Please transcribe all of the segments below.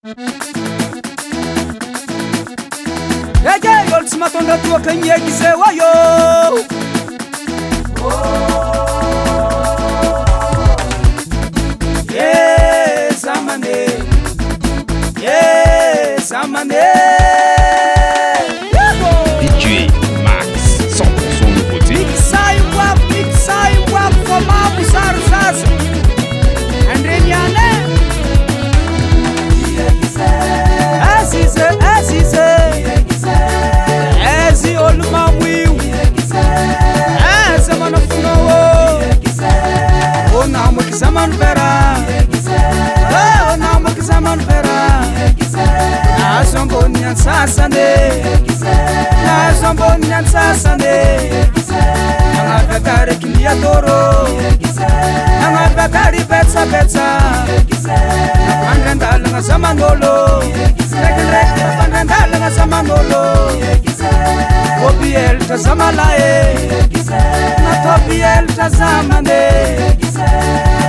olo tsy mahatonga toaka igneky zay wa yo zamane zamane DJ Max 100% nouveauté sai wap famamo zarazasa andreniane azize ezi olo mamoio eza manafonao onamoky zamano vera onamoky zamano vera nazo ambony antsasane nazo ambony antsasane nagnaviakariky niatoro nagnaviakary betsabetsa nafandrandalagna zamanolo ndraikindraiky nafandrandalagna zamanolo obielitra zamalae natobielitra zamane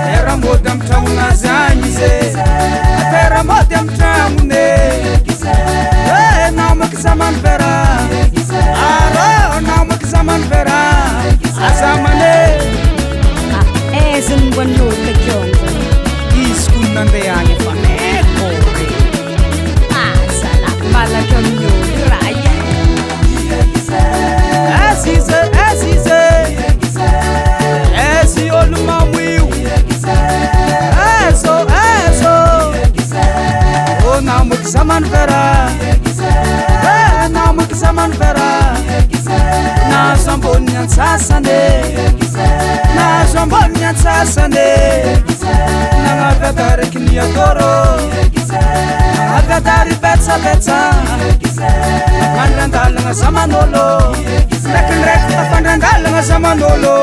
teramody amy tragnonazy agny ze teramody amy tragnone namaky zamany vera aro namaky zamany vera azamane eziny mbonoloka kionza izy ko nandeha agny efa mekory azala malaky amin'olo raha azize ezi olo mamoio ezo namoky zamany vera namoky zamany vera nazo ambony antsasane nazo ambony antsasane nagnaviakariky niatoro nagnaviakary betsabetsa nafandrandalagna zamanolo ndraikindraiky nafandrandalagna zamanolo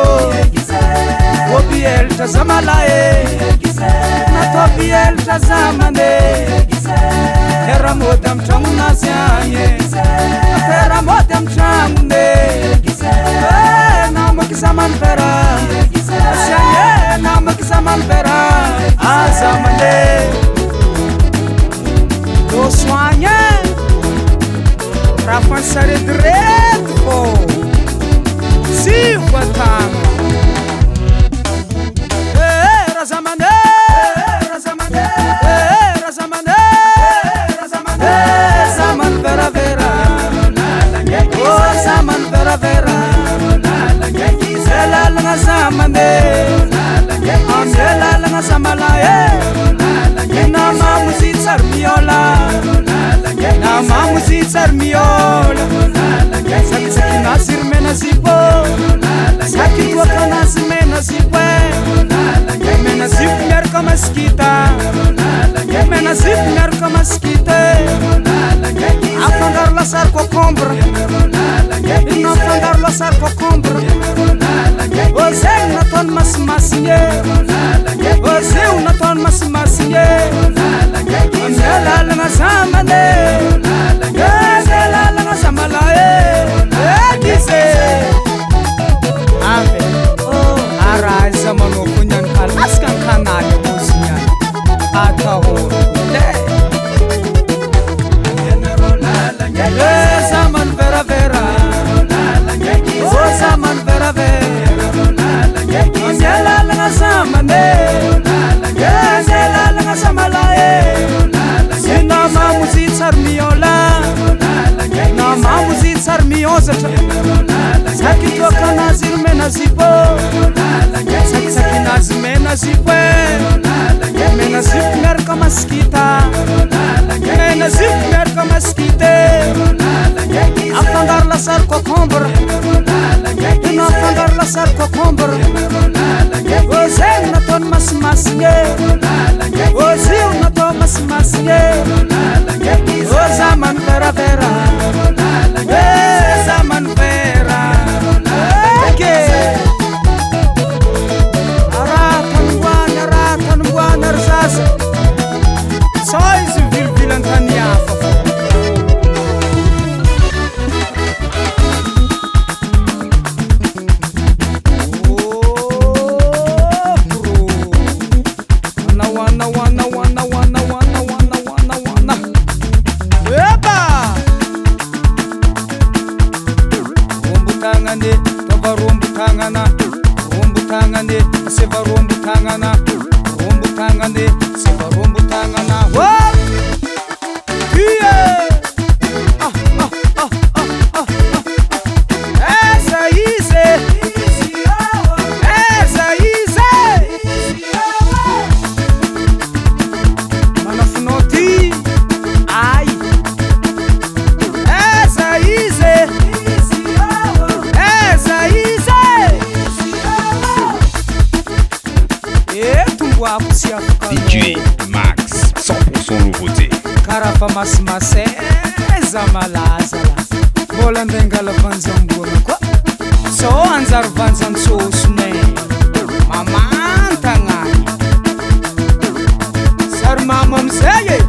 obielitra zamalae natobielitra zamane teramody amy tragnonazy agny teramody amy tragnone namaky zamany vera asiagny namaky zamany vera azamane dosoagny raha fansaredirety fô tsy voatagna razamane razamane razamane razamane zamany veravera zamany veravera zelalagna zamane amelalagna zamalae namamozy tsary miola namamozy tsary miola sakisakinazy rimena zipo sakitoakanazy mena zipo mena zipo miaraka masikita mena zipo miaraka masikita afangaro lasary concombre ino afangaro lasary concombre ozegny nataony masimasigny ozeo nataony masimasigny amelalagna zamane amelalagna zamalae ekize ave araha zamanao fo niany kalasika ny kanaly mozy niany atahoro zamany veravera zamany veravera amelalagna zamane amelalagna zamalae namamozy tsary miola namamozy tsary miozatra sakitoakanazy rimena zipo sakisakinazy mena zipo mena zipo miaraka masikita mena zipo miaraka masikite afangaro lasary concombre ino afangaro lasary concombre ozegny nataony masimasigny ozio natao masimasigny ozamany veravera zamany vera eke aratanimboany ary zaza so izy mivilivily hafa fo nouveauté. Karafa masimaseza malaza mbola ndengala vanjambona koa so anjary vanjantsosone mamantagnany sary mama amizay e